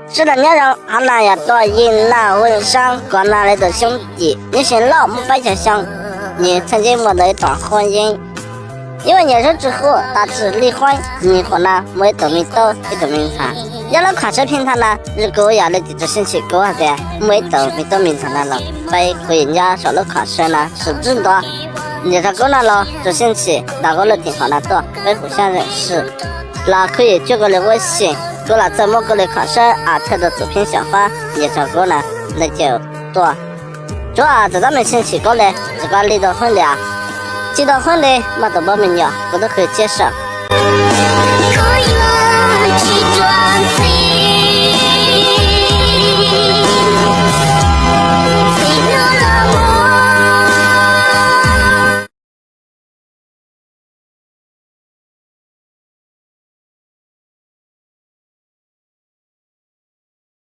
是的，年人还那样多云南文山广南来的兄弟，你姓老母百家乡，你曾经没得一段婚姻，因为年人之后大致离婚，离婚呢没得名头，没得名堂。要了跨车平台呢，如果要了地址信息过的，没得名堂了，被可以人家上了跨车呢，是真多。你这过来了，这星期哪个的地方呢多，被互相认识，那可以举个来微信。过了怎么过来考试啊？他的作品想法，你这个呢，那就多。主要在咱们星期过来，这个离得婚的啊，结到婚的没得报名了，我都可以接受。